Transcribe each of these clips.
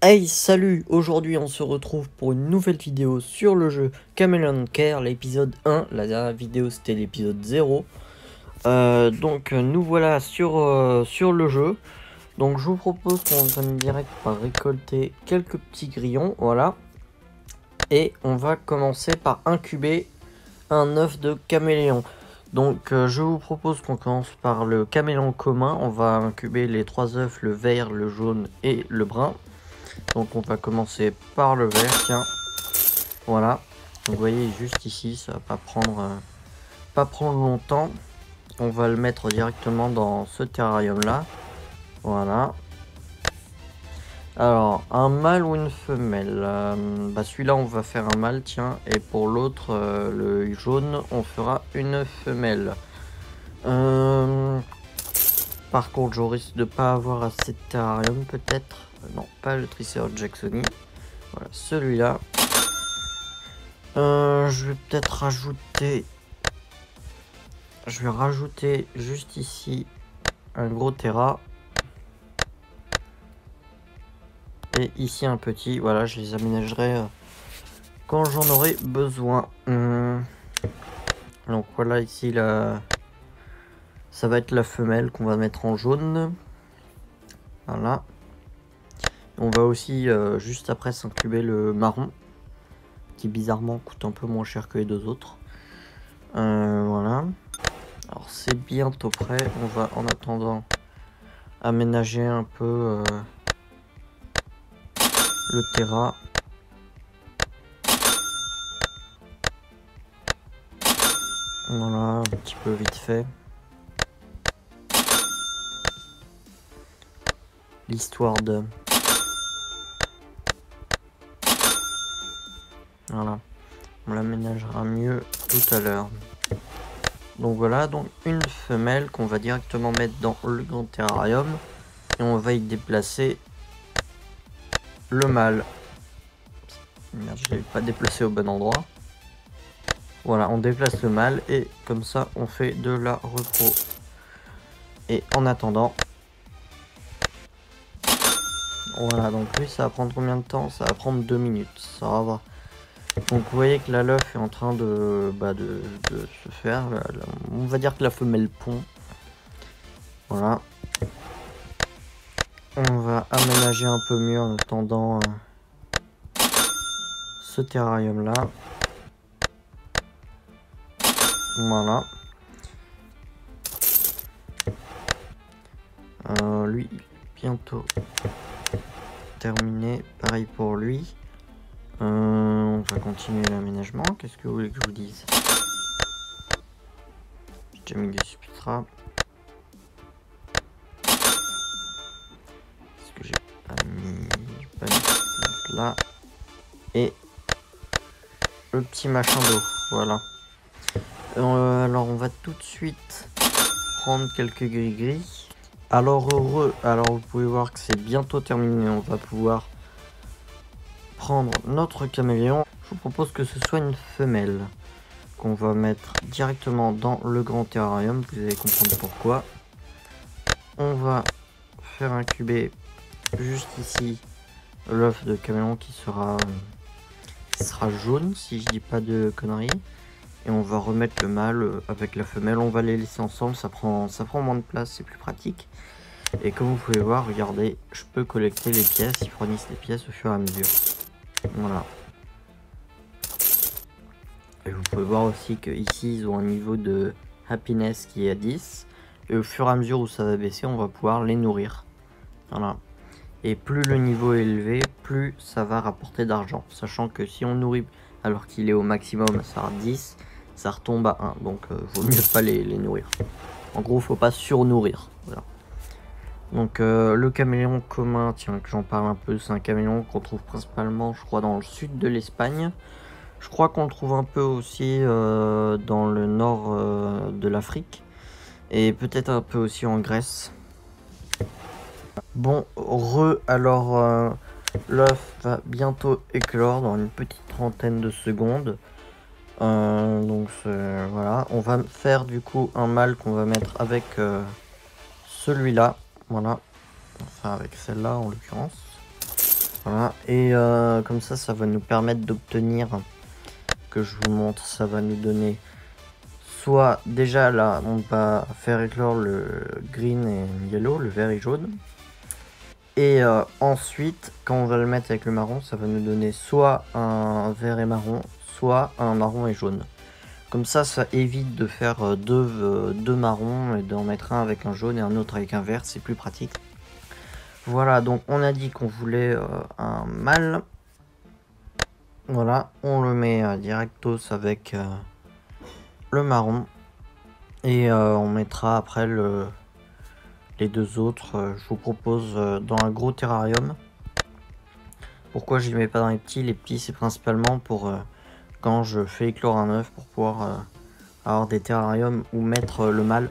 Hey, salut! Aujourd'hui, on se retrouve pour une nouvelle vidéo sur le jeu Chameleon Care, l'épisode 1. La dernière vidéo, c'était l'épisode 0. Donc, nous voilà sur le jeu. Donc, je vous propose qu'on termine direct par récolter quelques petits grillons. Voilà. Et on va commencer par incuber un œuf de caméléon. Donc, je vous propose qu'on commence par le caméléon commun. On va incuber les 3 œufs, le vert, le jaune et le brun. Donc on va commencer par le vert, tiens. Voilà. Donc, vous voyez juste ici, ça va pas prendre longtemps. On va le mettre directement dans ce terrarium là. Voilà. Alors, un mâle ou une femelle? Celui-là, on va faire un mâle, tiens. Et pour l'autre, le jaune, on fera une femelle. Par contre, je risque de pas avoir assez de terrarium, peut-être. Non, pas le Triceratops jacksoni. Voilà, celui-là. Je vais peut-être rajouter... Je vais rajouter juste ici un gros terra. Et ici un petit. Voilà, je les aménagerai quand j'en aurai besoin. Donc voilà, ici ça va être la femelle qu'on va mettre en jaune. Voilà. On va aussi juste après s'incuber le marron, qui bizarrement coûte un peu moins cher que les deux autres. Voilà. Alors c'est bientôt prêt. On va en attendant aménager un peu le terra. Voilà, un petit peu vite fait. L'histoire de... Voilà. On l'aménagera mieux tout à l'heure. Donc voilà, donc une femelle qu'on va directement mettre dans le grand terrarium. Et on va y déplacer le mâle. Merde, je l'ai pas déplacé au bon endroit. Voilà, on déplace le mâle et comme ça on fait de la repos. Et en attendant... Voilà, donc lui ça va prendre combien de temps? Ça va prendre 2 minutes, ça va. Donc vous voyez que la l'œuf est en train de se faire. On va dire que la femelle pond. Voilà. On va aménager un peu mieux en attendant ce terrarium là. Voilà. Lui, bientôt terminé. Pareil pour lui. On va continuer l'aménagement. Qu'est-ce que vous voulez que je vous dise? J'ai déjà mis du substrat. Est-ce que j'ai pas mis là? Et le petit machin d'eau. Voilà. Alors on va tout de suite prendre quelques gris-gris. Alors alors vous pouvez voir que c'est bientôt terminé. On va pouvoir prendre notre caméléon. Je vous propose que ce soit une femelle qu'on va mettre directement dans le grand terrarium. Vous allez comprendre pourquoi. On va faire incuber juste ici l'œuf de caméléon qui sera jaune, si je dis pas de conneries. Et on va remettre le mâle avec la femelle. On va les laisser ensemble, ça prend moins de place, c'est plus pratique. Et comme vous pouvez voir, regardez, je peux collecter les pièces, ils fournissent les pièces au fur et à mesure. Voilà. Et vous pouvez voir aussi que ici ils ont un niveau de happiness qui est à 10. Et au fur et à mesure où ça va baisser, on va pouvoir les nourrir. Voilà. Et plus le niveau est élevé, plus ça va rapporter d'argent. Sachant que si on nourrit alors qu'il est au maximum, ça sera 10, ça retombe à 1. Donc vaut mieux pas les nourrir. En gros, faut pas surnourrir. Voilà. Donc le caméléon commun, tiens que j'en parle un peu, c'est un caméléon qu'on trouve principalement, je crois, dans le sud de l'Espagne. Je crois qu'on le trouve un peu aussi dans le nord de l'Afrique. Et peut-être un peu aussi en Grèce. Bon, alors l'œuf va bientôt éclore dans une petite trentaine de secondes. Donc voilà, on va faire du coup un mâle qu'on va mettre avec celui-là. Voilà, enfin avec celle-là en l'occurrence. Voilà, et comme ça va nous permettre d'obtenir, que je vous montre, ça va nous donner soit déjà là on va faire éclore le green et yellow, le vert et jaune, et ensuite quand on va le mettre avec le marron, ça va nous donner soit un vert et marron, soit un marron et jaune. Comme ça évite de faire deux marrons et d'en mettre un avec un jaune et un autre avec un vert, c'est plus pratique. Voilà, donc on a dit qu'on voulait un mâle. Voilà, on le met directos avec le marron. Et on mettra après les deux autres. Je vous propose dans un gros terrarium. Pourquoi je les mets pas dans les petits? Les petits, c'est principalement pour quand je fais éclore un œuf, pour pouvoir avoir des terrariums où mettre le mâle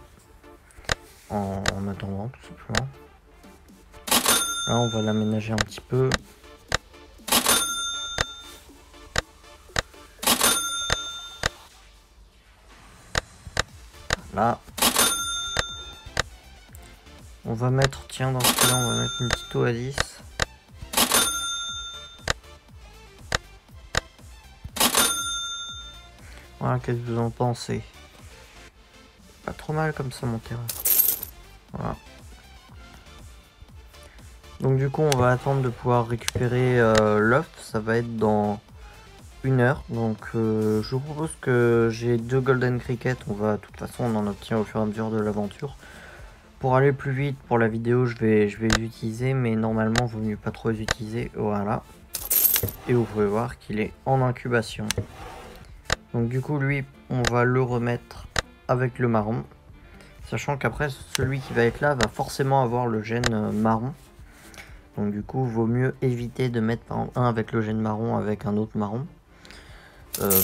en attendant, tout simplement. Là, on va l'aménager un petit peu. Là. On va mettre, tiens, dans ce cas-là, on va mettre une petite oasis. Voilà, qu'est-ce que vous en pensez? Pas trop mal comme ça, mon terrain. Voilà. Donc du coup, on va attendre de pouvoir récupérer l'œuf. Ça va être dans 1 heure. Donc je vous propose que j'ai 2 golden crickets. De toute façon, on en obtient au fur et à mesure de l'aventure. Pour aller plus vite pour la vidéo, je vais les utiliser, mais normalement, il vaut mieux pas trop les utiliser. Voilà. Et vous pouvez voir qu'il est en incubation. Donc du coup, lui, on va le remettre avec le marron. Sachant qu'après, celui qui va être là va forcément avoir le gène marron. Donc du coup, vaut mieux éviter de mettre par exemple un avec le gène marron avec un autre marron.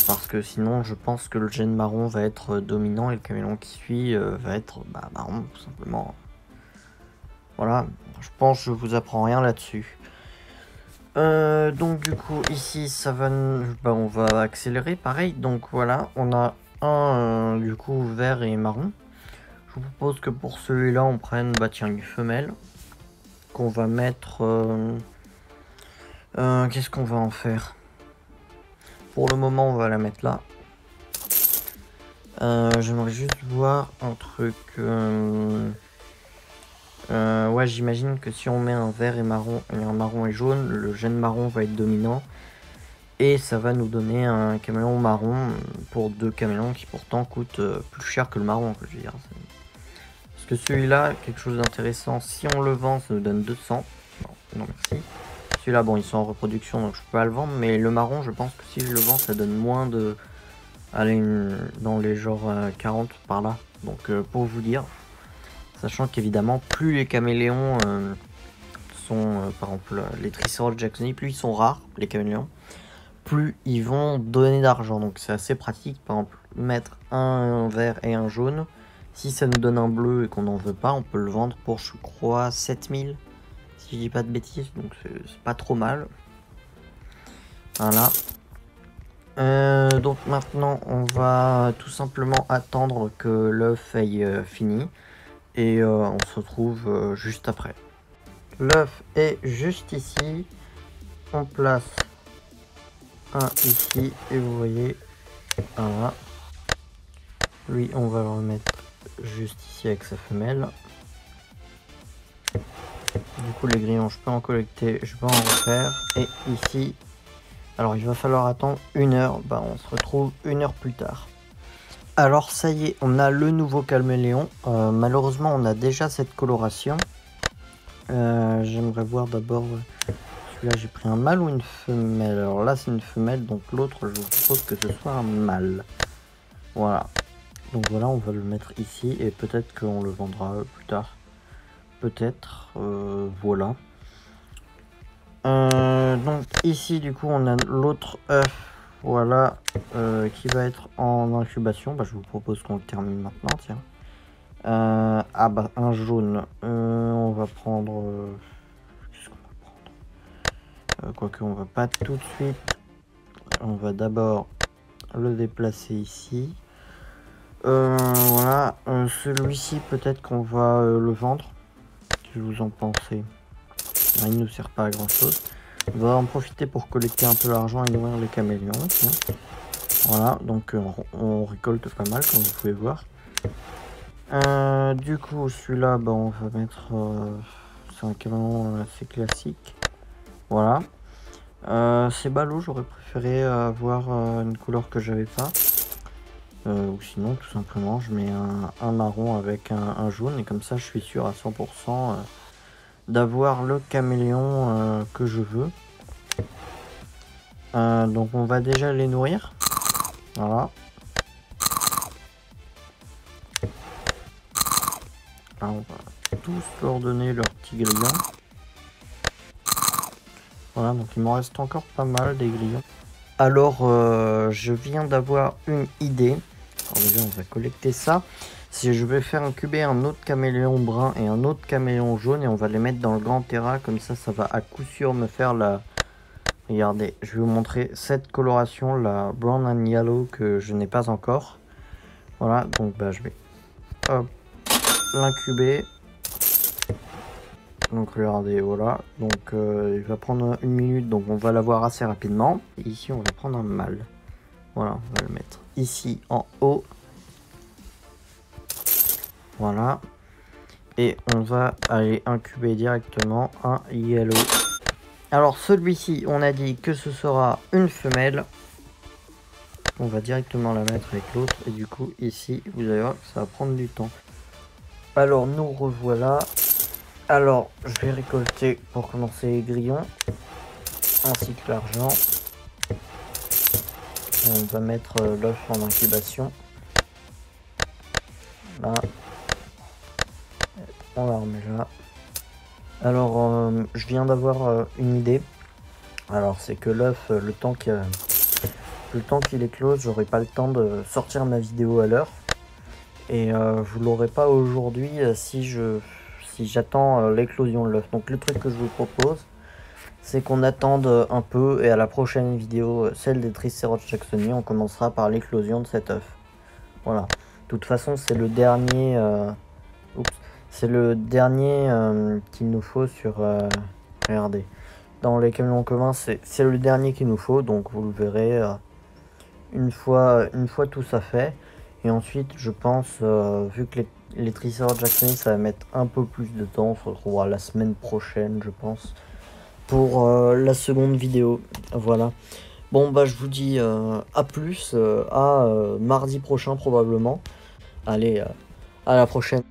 Parce que sinon, je pense que le gène marron va être dominant et le caméléon qui suit va être marron, tout simplement. Voilà, je pense que je vous apprends rien là-dessus. Donc du coup, ici, ça va, on va accélérer, pareil. Donc voilà, on a un du coup vert et marron. Je vous propose que pour celui-là, on prenne tiens, une femelle. Qu'on va mettre... qu'est-ce qu'on va en faire? Pour le moment, on va la mettre là. J'aimerais juste voir un truc. Ouais, j'imagine que si on met un vert et marron et un marron et jaune, le gène marron va être dominant. Et ça va nous donner un caméléon marron pour 2 caméléons qui pourtant coûtent plus cher que le marron, que je veux dire. Parce que celui-là, quelque chose d'intéressant, si on le vend, ça nous donne 200. Non, merci. Celui-là, bon, ils sont en reproduction, donc je peux pas le vendre. Mais le marron, je pense que si je le vends, ça donne moins de... Allez, dans les genres 40 par là. Donc, pour vous dire. Sachant qu'évidemment, plus les caméléons sont... par exemple, les Triceratops jacksoni, plus ils sont rares, les caméléons, plus ils vont donner d'argent. Donc, c'est assez pratique. Par exemple, mettre un vert et un jaune. Si ça nous donne un bleu et qu'on n'en veut pas, on peut le vendre pour, je crois, 7000. Si je dis pas de bêtises, donc c'est pas trop mal. Voilà. Donc maintenant, on va tout simplement attendre que l'œuf ait fini. Et on se retrouve juste après. L'œuf est juste ici. On place un ici. Et vous voyez, voilà. Lui, on va le remettre juste ici avec sa femelle. Du coup, les grillons, je peux en collecter, je peux en refaire. Et ici, alors il va falloir attendre 1 heure. On se retrouve 1 heure plus tard. Alors ça y est, on a le nouveau caméléon. Malheureusement, on a déjà cette coloration. J'aimerais voir d'abord... Celui-là, j'ai pris un mâle ou une femelle? Alors là, c'est une femelle, donc l'autre, je vous propose que ce soit un mâle. Voilà. Donc voilà, on va le mettre ici et peut-être qu'on le vendra plus tard. Peut-être, voilà. Donc ici, du coup, on a l'autre œuf, voilà, qui va être en incubation. Je vous propose qu'on le termine maintenant, tiens. Un jaune. On va prendre... qu'est-ce qu'on va prendre? Quoique, on va pas tout de suite. On va d'abord le déplacer ici. Voilà. Celui-ci, peut-être qu'on va le vendre. Qu'est-ce que vous en pensez? Il ne nous sert pas à grand chose. On va en profiter pour collecter un peu l'argent et nourrir les caméléons. Tiens. Voilà, donc on récolte pas mal comme vous pouvez voir. Du coup, celui-là, bah, on va mettre... c'est un caméléon assez classique. Voilà. C'est ballot, j'aurais préféré avoir une couleur que j'avais pas. Ou sinon, tout simplement, je mets un marron avec un jaune. Et comme ça, je suis sûr à 100% d'avoir le caméléon que je veux. Donc on va déjà les nourrir. Voilà. Là, on va tous leur donner leur petit grillon. Voilà, donc il m'en reste encore pas mal des grillons. Alors, je viens d'avoir une idée. Alors déjà, on va collecter ça. Si je vais faire incuber un autre caméléon brun et un autre caméléon jaune et on va les mettre dans le grand terrain. Comme ça va à coup sûr me faire la... Regardez, je vais vous montrer cette coloration, la brown and yellow, que je n'ai pas encore. Voilà, donc bah, je vais l'incuber. Donc regardez, voilà. Donc il va prendre 1 minute, donc on va l'avoir assez rapidement. Et ici, on va prendre un mâle. Voilà, on va le mettre ici en haut. Voilà. Et on va aller incuber directement un yellow. Alors celui-ci, on a dit que ce sera une femelle. On va directement la mettre avec l'autre. Et du coup, ici, vous allez voir que ça va prendre du temps. Alors, nous revoilà. Alors, je vais récolter pour commencer les grillons. Ainsi que l'argent. On va mettre l'œuf en incubation. Là. On la remet là. Alors, je viens d'avoir une idée. Alors, c'est que l'œuf, le temps qu'il éclose, j'aurai pas le temps de sortir ma vidéo à l'heure. Et je l'aurai pas aujourd'hui si j'attends l'éclosion de l'œuf. Donc, le truc que je vous propose, c'est qu'on attende un peu et à la prochaine vidéo, celle des Triceratops jacksoni, on commencera par l'éclosion de cet œuf. Voilà. De toute façon, c'est le dernier... c'est le dernier qu'il nous faut sur... regardez. Dans les caméléons communs, c'est le dernier qu'il nous faut. Donc vous le verrez une fois tout ça fait. Et ensuite, je pense, vu que les Triceratops jacksoni, ça va mettre un peu plus de temps. On se retrouvera la semaine prochaine, je pense, pour la seconde vidéo. Voilà. Bon, bah je vous dis à plus, à mardi prochain probablement. Allez, à la prochaine.